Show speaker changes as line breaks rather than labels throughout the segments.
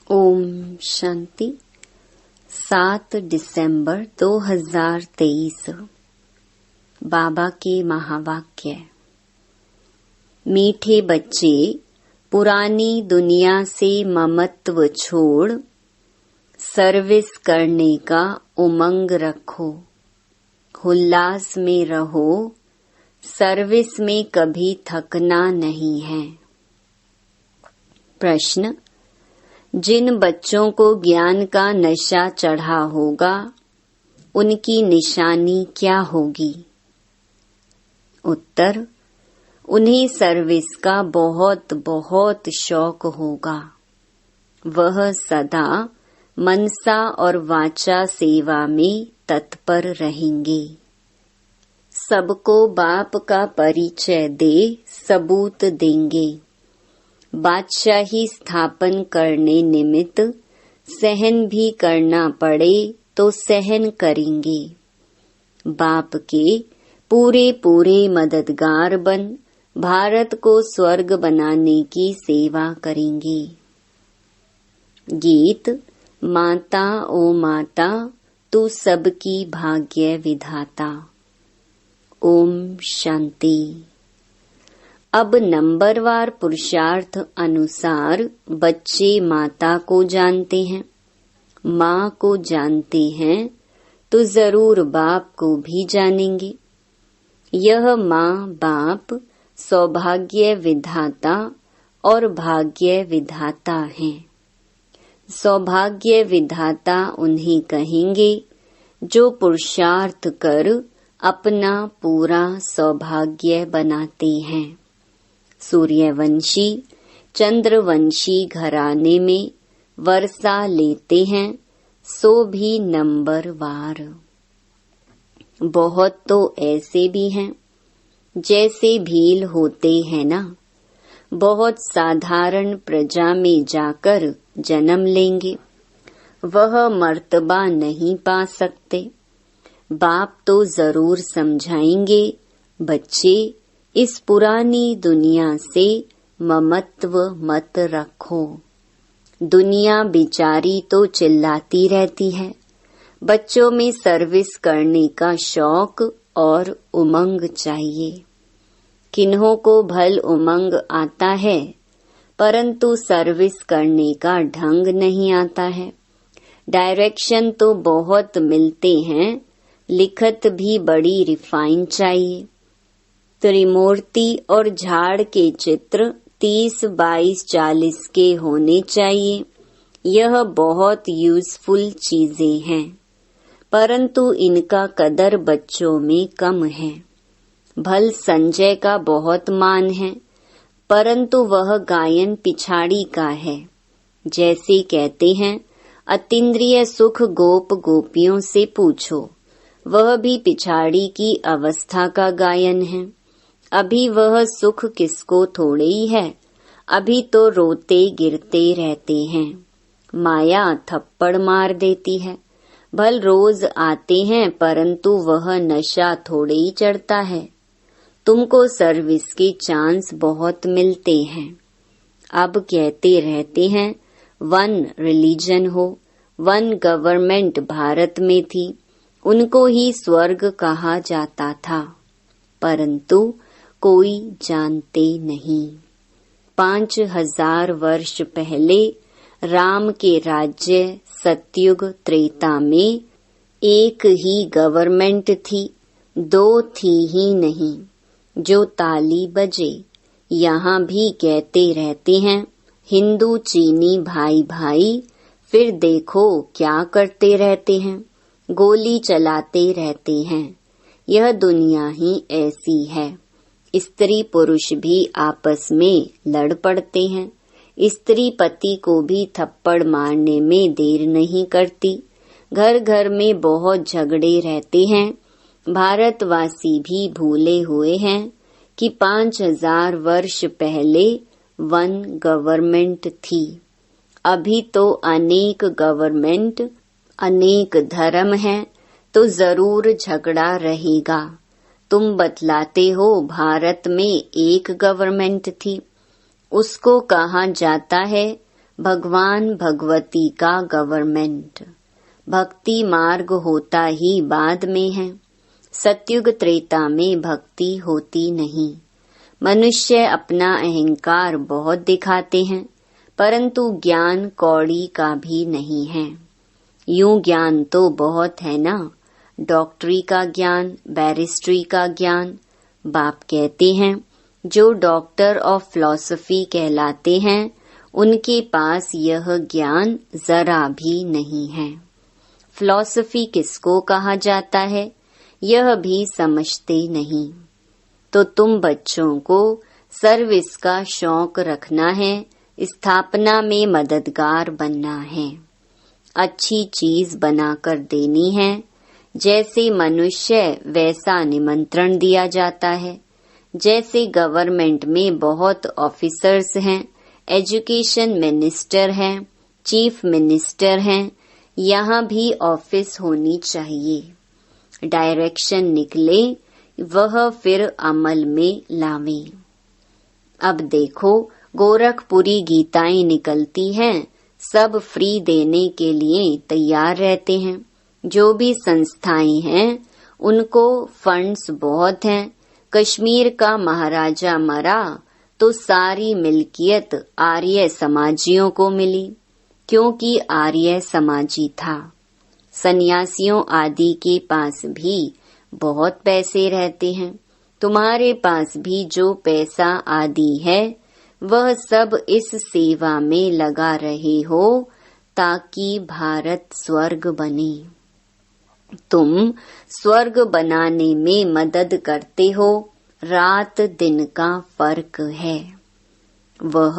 ओम शांति। 7 दिसंबर 2023। बाबा के महावाक्य। मीठे बच्चे, पुरानी दुनिया से ममत्व छोड़ सर्विस करने का उमंग रखो। उल्लास में रहो, सर्विस में कभी थकना नहीं है। प्रश्न: जिन बच्चों को ज्ञान का नशा चढ़ा होगा, उनकी निशानी क्या होगी? उत्तर: उन्हें सर्विस का बहुत बहुत शौक होगा। वह सदा मनसा और वाचा सेवा में तत्पर रहेंगे। सबको बाप का परिचय दे सबूत देंगे। बादशाही स्थापन करने निमित्त सहन भी करना पड़े तो सहन करेंगे। बाप के पूरे पूरे मददगार बन भारत को स्वर्ग बनाने की सेवा करेंगे। गीत: माता ओ माता, तू सबकी भाग्य विधाता। ओम शांति। अब नंबरवार पुरुषार्थ अनुसार बच्चे माता को जानते हैं, माँ को जानते हैं तो जरूर बाप को भी जानेंगे। यह माँ बाप सौभाग्य विधाता और भाग्य विधाता हैं। सौभाग्य विधाता उन्हें कहेंगे जो पुरुषार्थ कर अपना पूरा सौभाग्य बनाते हैं। सूर्यवंशी चंद्रवंशी घराने में वर्षा लेते हैं, सो भी नंबरवार। बहुत तो ऐसे भी हैं जैसे भील होते हैं ना, बहुत साधारण प्रजा में जाकर जन्म लेंगे, वह मर्तबा नहीं पा सकते। बाप तो जरूर समझाएंगे, बच्चे इस पुरानी दुनिया से ममत्व मत रखो। दुनिया बिचारी तो चिल्लाती रहती है। बच्चों में सर्विस करने का शौक और उमंग चाहिए। किन्हों को भल उमंग आता है, परंतु सर्विस करने का ढंग नहीं आता है। डायरेक्शन तो बहुत मिलते हैं, लिखत भी बड़ी रिफाइन चाहिए। त्रिमूर्ति और झाड़ के चित्र 30, 22, 40 के होने चाहिए। यह बहुत यूजफुल चीजें हैं, परंतु इनका कदर बच्चों में कम है। भल संजय का बहुत मान है, परंतु वह गायन पिछाड़ी का है। जैसे कहते हैं, अतीन्द्रिय सुख गोप गोपियों से पूछो, वह भी पिछाड़ी की अवस्था का गायन है। अभी वह सुख किसको थोड़े ही है, अभी तो रोते गिरते रहते हैं। माया थप्पड़ मार देती है। भल रोज आते हैं, परंतु वह नशा थोड़े ही चढ़ता है। तुमको सर्विस के चांस बहुत मिलते हैं। अब कहते रहते हैं 1 रिलीजन हो, 1 गवर्नमेंट भारत में थी, उनको ही स्वर्ग कहा जाता था, परंतु कोई जानते नहीं। 5000 वर्ष पहले राम के राज्य सतयुग त्रेता में एक ही गवर्नमेंट थी, 2 थी ही नहीं। जो ताली बजे, यहाँ भी कहते रहते हैं हिंदू चीनी भाई भाई, फिर देखो क्या करते रहते हैं, गोली चलाते रहते हैं। यह दुनिया ही ऐसी है। स्त्री पुरुष भी आपस में लड़ पड़ते हैं। स्त्री पति को भी थप्पड़ मारने में देर नहीं करती। घर घर में बहुत झगड़े रहते हैं। भारतवासी भी भूले हुए हैं कि 5000 वर्ष पहले 1 गवर्नमेंट थी। अभी तो अनेक गवर्नमेंट, अनेक धर्म हैं, तो जरूर झगड़ा रहेगा। तुम बतलाते हो भारत में एक गवर्नमेंट थी, उसको कहा जाता है भगवान भगवती का गवर्नमेंट। भक्ति मार्ग होता ही बाद में है। सतयुग त्रेता में भक्ति होती नहीं। मनुष्य अपना अहंकार बहुत दिखाते हैं, परंतु ज्ञान कौड़ी का भी नहीं है। यूं ज्ञान तो बहुत है ना, डॉक्टरी का ज्ञान, बैरिस्ट्री का ज्ञान। बाप कहते हैं जो डॉक्टर ऑफ फिलॉसफी कहलाते हैं उनके पास यह ज्ञान जरा भी नहीं है। फिलॉसफी किसको कहा जाता है यह भी समझते नहीं। तो तुम बच्चों को सर्विस का शौक रखना है, स्थापना में मददगार बनना है, अच्छी चीज बनाकर देनी है। जैसे मनुष्य वैसा निमंत्रण दिया जाता है। जैसे गवर्नमेंट में बहुत ऑफिसर्स हैं, एजुकेशन मिनिस्टर हैं, चीफ मिनिस्टर हैं, यहाँ भी ऑफिस होनी चाहिए। डायरेक्शन निकले वह फिर अमल में लावे। अब देखो गोरखपुरी गीताएं निकलती हैं, सब फ्री देने के लिए तैयार रहते हैं। जो भी संस्थाएं हैं उनको फंड्स बहुत हैं। कश्मीर का महाराजा मरा तो सारी मिल्कियत आर्य समाजियों को मिली, क्योंकि आर्य समाजी था। सन्यासियों आदि के पास भी बहुत पैसे रहते हैं। तुम्हारे पास भी जो पैसा आदि है वह सब इस सेवा में लगा रहे हो ताकि भारत स्वर्ग बने। तुम स्वर्ग बनाने में मदद करते हो। रात दिन का फर्क है। वह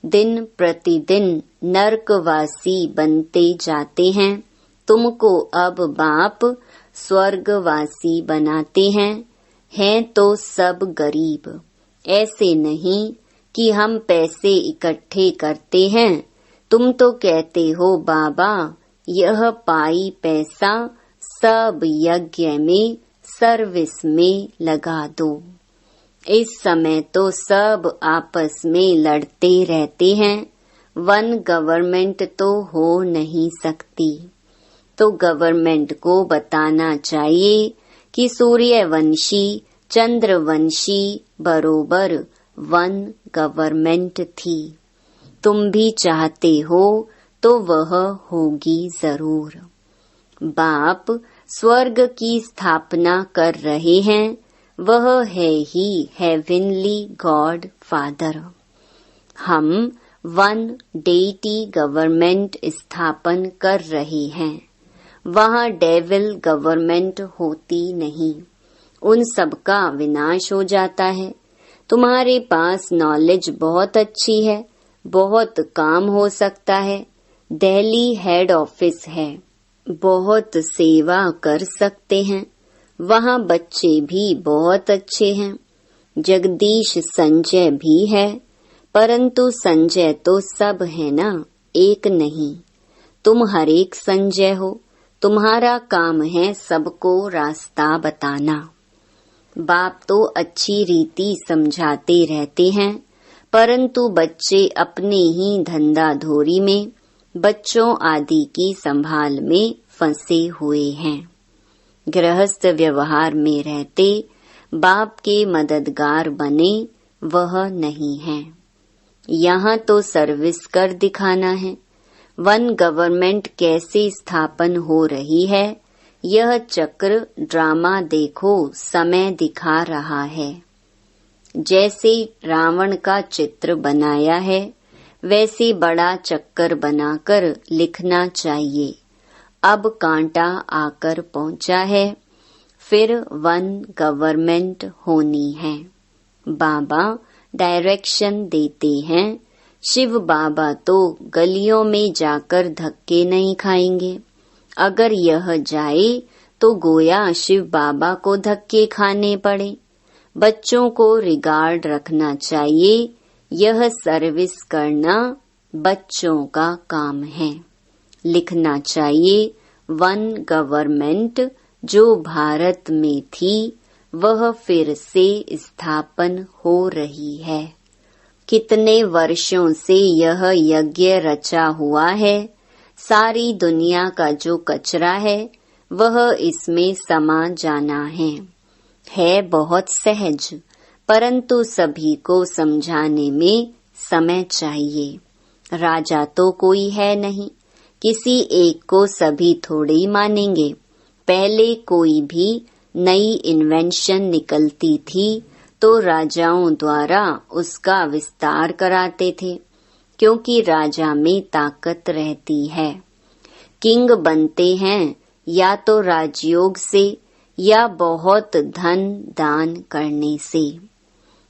दिन प्रतिदिन नरकवासी बनते जाते हैं। तुमको अब बाप स्वर्गवासी बनाते हैं तो सब गरीब। ऐसे नहीं कि हम पैसे इकट्ठे करते हैं। तुम तो कहते हो बाबा यह पाई पैसा सब यज्ञ में सर्विस में लगा दो। इस समय तो सब आपस में लड़ते रहते हैं। वन गवर्नमेंट तो हो नहीं सकती। तो गवर्नमेंट को बताना चाहिए कि सूर्यवंशी चंद्रवंशी बरोबर वन गवर्नमेंट थी। तुम भी चाहते हो तो वह होगी जरूर। बाप स्वर्ग की स्थापना कर रहे हैं। वह है ही हेवनली गॉड फादर। हम वन डेटी गवर्नमेंट स्थापन कर रहे हैं। वहाँ डेविल गवर्नमेंट होती नहीं। उन सबका विनाश हो जाता है। तुम्हारे पास नॉलेज बहुत अच्छी है, बहुत काम हो सकता है। दिल्ली हेड ऑफिस है, बहुत सेवा कर सकते हैं। वहाँ बच्चे भी बहुत अच्छे हैं। जगदीश संजय भी है, परंतु संजय तो सब है ना, एक नहीं। तुम हर एक संजय हो। तुम्हारा काम है सबको रास्ता बताना। बाप तो अच्छी रीति समझाते रहते हैं, परंतु बच्चे अपने ही धंधाधोरी में, बच्चों आदि की संभाल में फंसे हुए हैं। गृहस्थ व्यवहार में रहते बाप के मददगार बने वह नहीं है। यहाँ तो सर्विस कर दिखाना है। वन गवर्नमेंट कैसे स्थापन हो रही है यह चक्र ड्रामा देखो समय दिखा रहा है। जैसे रावण का चित्र बनाया है वैसे बड़ा चक्कर बनाकर लिखना चाहिए। अब कांटा आकर पहुंचा है, फिर वन गवर्नमेंट होनी है। बाबा डायरेक्शन देते हैं। शिव बाबा तो गलियों में जाकर धक्के नहीं खाएंगे। अगर यह जाए तो गोया शिव बाबा को धक्के खाने पड़े। बच्चों को रिगार्ड रखना चाहिए। यह सर्विस करना बच्चों का काम है। लिखना चाहिए वन गवर्नमेंट जो भारत में थी वह फिर से स्थापन हो रही है। कितने वर्षों से यह यज्ञ रचा हुआ है। सारी दुनिया का जो कचरा है वह इसमें समा जाना है बहुत सहज, परंतु सभी को समझाने में समय चाहिए। राजा तो कोई है नहीं, किसी एक को सभी थोड़े ही मानेंगे। पहले कोई भी नई इन्वेंशन निकलती थी तो राजाओं द्वारा उसका विस्तार कराते थे, क्योंकि राजा में ताकत रहती है। किंग बनते हैं या तो राजयोग से या बहुत धन दान करने से।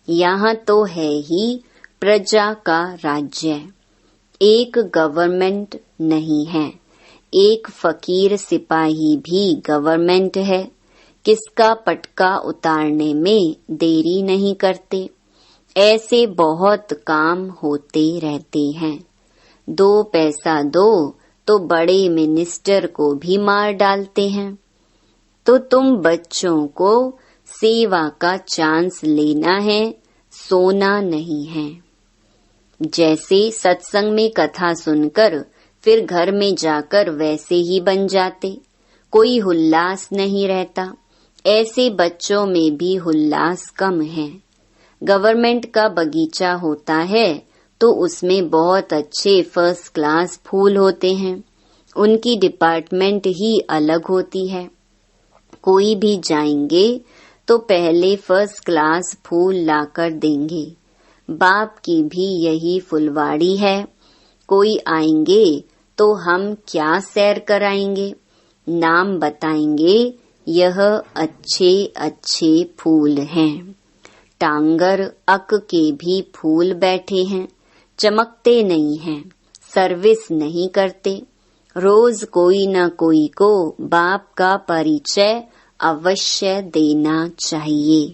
यहाँ तो है ही प्रजा का राज्य, एक गवर्नमेंट नहीं है। एक फकीर सिपाही भी गवर्नमेंट है, किसका पटका उतारने में देरी नहीं करते। ऐसे बहुत काम होते रहते हैं। 2 पैसा दो तो बड़े मिनिस्टर को भी मार डालते हैं। तो तुम बच्चों को सेवा का चांस लेना है, सोना नहीं है। जैसे सत्संग में कथा सुनकर फिर घर में जाकर वैसे ही बन जाते, कोई हुल्लास नहीं रहता। ऐसे बच्चों में भी हुल्लास कम है। गवर्नमेंट का बगीचा होता है तो उसमें बहुत अच्छे फर्स्ट क्लास फूल होते हैं, उनकी डिपार्टमेंट ही अलग होती है। कोई भी जाएंगे तो पहले फर्स्ट क्लास फूल लाकर देंगे। बाप की भी यही फुलवाड़ी है। कोई आएंगे तो हम क्या सैर कराएंगे, नाम बताएंगे, यह अच्छे अच्छे फूल हैं। टांगर अक के भी फूल बैठे हैं, चमकते नहीं हैं, सर्विस नहीं करते। रोज कोई न कोई को बाप का परिचय अवश्य देना चाहिए।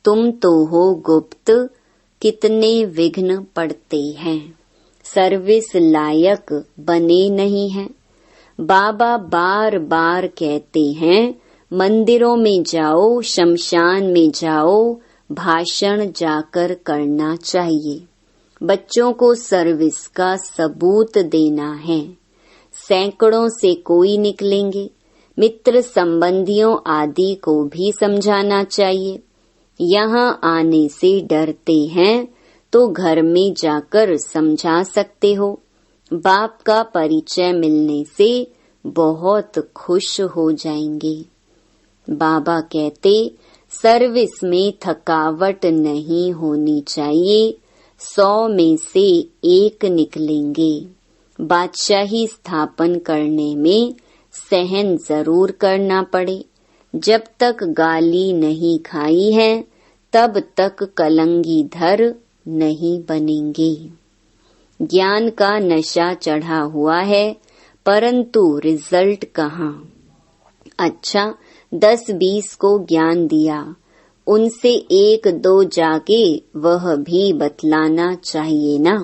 तुम तो हो गुप्त, कितने विघ्न पड़ते हैं, सर्विस लायक बने नहीं हैं। बाबा बार बार कहते हैं, मंदिरों में जाओ, शमशान में जाओ, भाषण जाकर करना चाहिए। बच्चों को सर्विस का सबूत देना है। सैकड़ों से कोई निकलेंगे, मित्र संबंधियों आदि को भी समझाना चाहिए। यहाँ आने से डरते हैं तो घर में जाकर समझा सकते हो। बाप का परिचय मिलने से बहुत खुश हो जाएंगे। बाबा कहते, सर्विस में थकावट नहीं होनी चाहिए, 100 में से 1 निकलेंगे। बादशाही स्थापन करने में सहन जरूर करना पड़े। जब तक गाली नहीं खाई है तब तक कलंगीधर नहीं बनेंगे। ज्ञान का नशा चढ़ा हुआ है, परंतु रिजल्ट कहाँ। अच्छा, 10-20 को ज्ञान दिया, उनसे 1-2 जाके वह भी बतलाना चाहिए ना।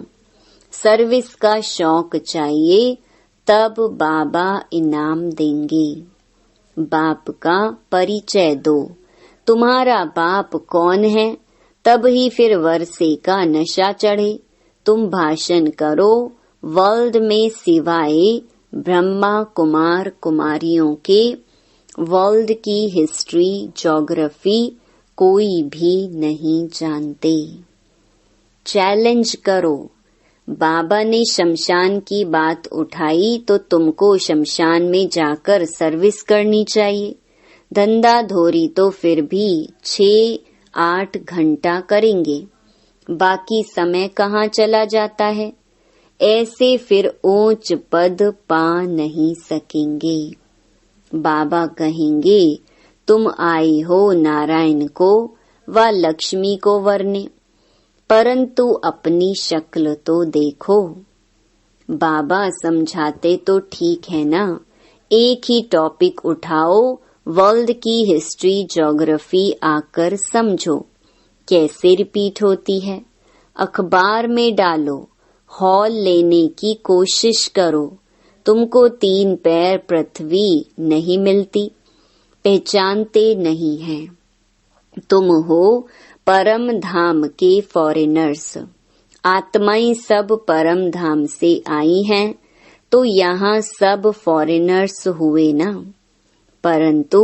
सर्विस का शौक चाहिए, तब बाबा इनाम देंगे। बाप का परिचय दो, तुम्हारा बाप कौन है, तब ही फिर वर्षे का नशा चढ़े। तुम भाषण करो, वर्ल्ड में सिवाय ब्रह्मा कुमार कुमारियों के वर्ल्ड की हिस्ट्री ज्योग्राफी कोई भी नहीं जानते। चैलेंज करो। बाबा ने शमशान की बात उठाई तो तुमको शमशान में जाकर सर्विस करनी चाहिए। धंधा धोरी तो फिर भी 6-8 घंटा करेंगे, बाकी समय कहाँ चला जाता है। ऐसे फिर ऊंच पद पा नहीं सकेंगे। बाबा कहेंगे, तुम आए हो नारायण को व लक्ष्मी को वरने, परंतु अपनी शक्ल तो देखो। बाबा समझाते तो ठीक है ना, एक ही टॉपिक उठाओ, वर्ल्ड की हिस्ट्री ज्योग्राफी आकर समझो कैसे रिपीट होती है। अखबार में डालो, हॉल लेने की कोशिश करो। तुमको 3 पैर पृथ्वी नहीं मिलती, पहचानते नहीं हैं। तुम हो परम धाम के फॉरेनर्स। आत्माएं सब परम धाम से आई हैं, तो यहाँ सब फॉरेनर्स हुए ना। परंतु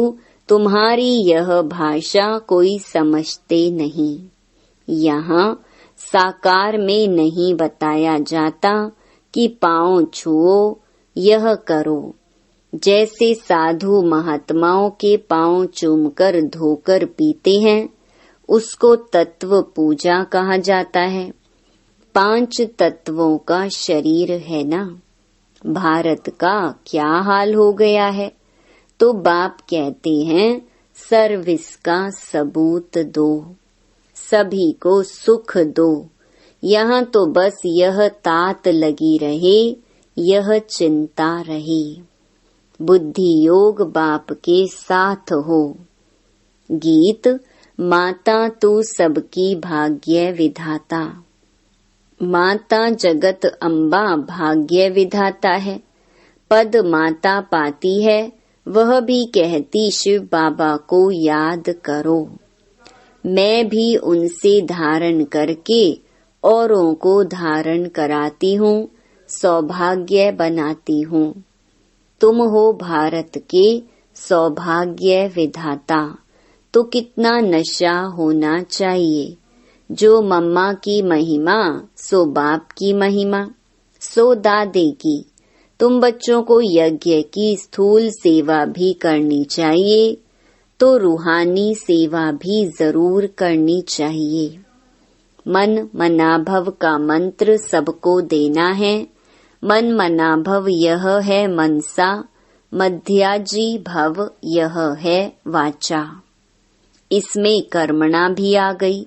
तुम्हारी यह भाषा कोई समझते नहीं। यहाँ साकार में नहीं बताया जाता कि पांव छुओ, यह करो। जैसे साधु महात्माओं के पांव चूमकर धोकर पीते हैं, उसको तत्व पूजा कहा जाता है। 5 तत्वों का शरीर है ना। भारत का क्या हाल हो गया है, तो बाप कहते हैं सर्विस का सबूत दो, सभी को सुख दो। यहाँ तो बस यह तात लगी रहे, यह चिंता रहे। बुद्धि योग बाप के साथ हो। गीत माता तू सबकी भाग्य विधाता। माता जगत अम्बा भाग्य विधाता है। पद माता पाती है, वह भी कहती शिव बाबा को याद करो। मैं भी उनसे धारण करके औरों को धारण कराती हूँ, सौभाग्य बनाती हूँ। तुम हो भारत के सौभाग्य विधाता, तो कितना नशा होना चाहिए। जो मम्मा की महिमा सो बाप की महिमा, सो दादे की। तुम बच्चों को यज्ञ की स्थूल सेवा भी करनी चाहिए, तो रूहानी सेवा भी जरूर करनी चाहिए। मन मनाभव का मंत्र सबको देना है। मन मनाभव यह है मनसा, मध्याजी भव यह है वाचा। इसमें कर्मणा भी आ गई।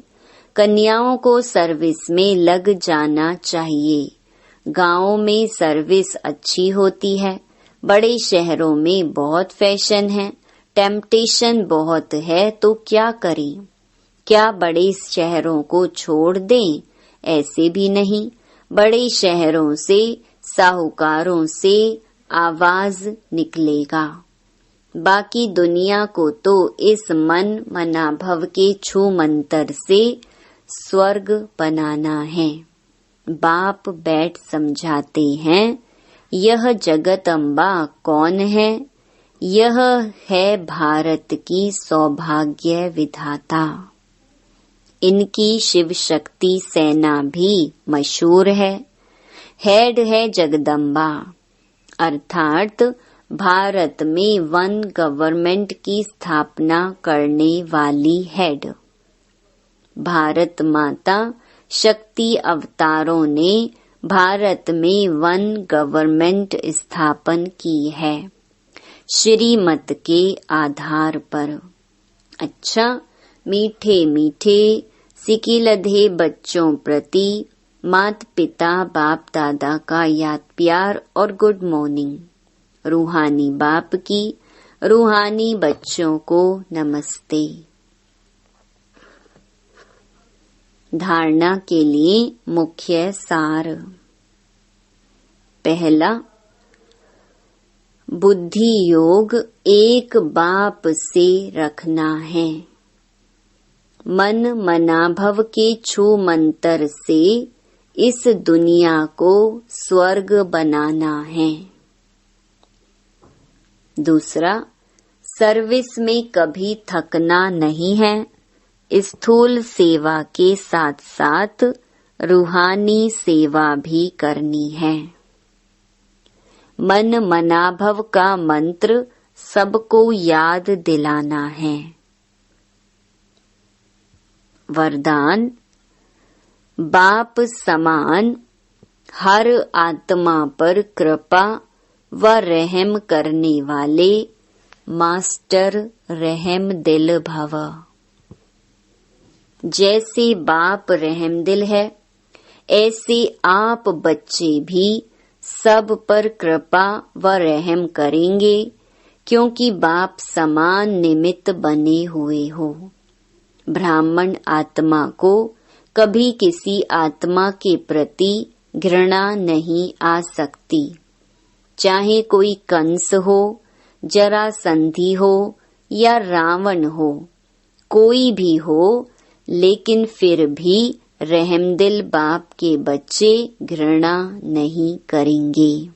कन्याओं को सर्विस में लग जाना चाहिए। गांवों में सर्विस अच्छी होती है, बड़े शहरों में बहुत फैशन है, टेम्पटेशन बहुत है, तो क्या करें। क्या बड़े शहरों को छोड़ दें? ऐसे भी नहीं। बड़े शहरों से साहूकारों से आवाज निकलेगा। बाकी दुनिया को तो इस मन मनाभव के छू मंतर से स्वर्ग बनाना है। बाप बैठ समझाते हैं, यह जगत अम्बा कौन है? यह है भारत की सौभाग्य विधाता। इनकी शिव शक्ति सेना भी मशहूर है। हेड है जगदम्बा, अर्थात भारत में 1 गवर्नमेंट की स्थापना करने वाली हेड। भारत माता शक्ति अवतारों ने भारत में 1 गवर्नमेंट स्थापन की है, श्रीमत के आधार पर। अच्छा, मीठे मीठे सिकिलधे बच्चों प्रति मात पिता बाप दादा का याद प्यार और गुड मॉर्निंग। रूहानी बाप की रूहानी बच्चों को नमस्ते। धारणा के लिए मुख्य सार। पहला, बुद्धि योग एक बाप से रखना है। मन मनाभव के छू मंतर से इस दुनिया को स्वर्ग बनाना है। दूसरा, सर्विस में कभी थकना नहीं है। स्थूल सेवा के साथ साथ रूहानी सेवा भी करनी है। मन मनाभव का मंत्र सबको याद दिलाना है। वरदान, बाप समान हर आत्मा पर कृपा व रहम करने वाले मास्टर रहम दिल भव। जैसे बाप रहम दिल है, ऐसे आप बच्चे भी सब पर कृपा व रहम करेंगे, क्योंकि बाप समान निमित्त बने हुए हो। ब्राह्मण आत्मा को कभी किसी आत्मा के प्रति घृणा नहीं आ सकती। चाहे कोई कंस हो, जरासंधी हो या रावण हो, कोई भी हो, लेकिन फिर भी रहमदिल बाप के बच्चे घृणा नहीं करेंगे।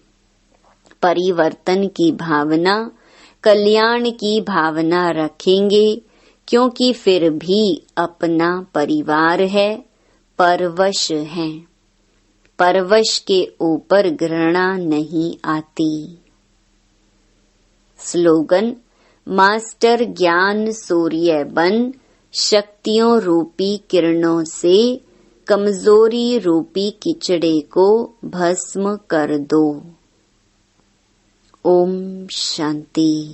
परिवर्तन की भावना, कल्याण की भावना रखेंगे, क्योंकि फिर भी अपना परिवार है, परवश है। परवश के ऊपर घृणा नहीं आती। स्लोगन: मास्टर ज्ञान सूर्य बन, शक्तियों रूपी किरणों से कमजोरी रूपी कीचड़े को भस्म कर दो। ओम शांति।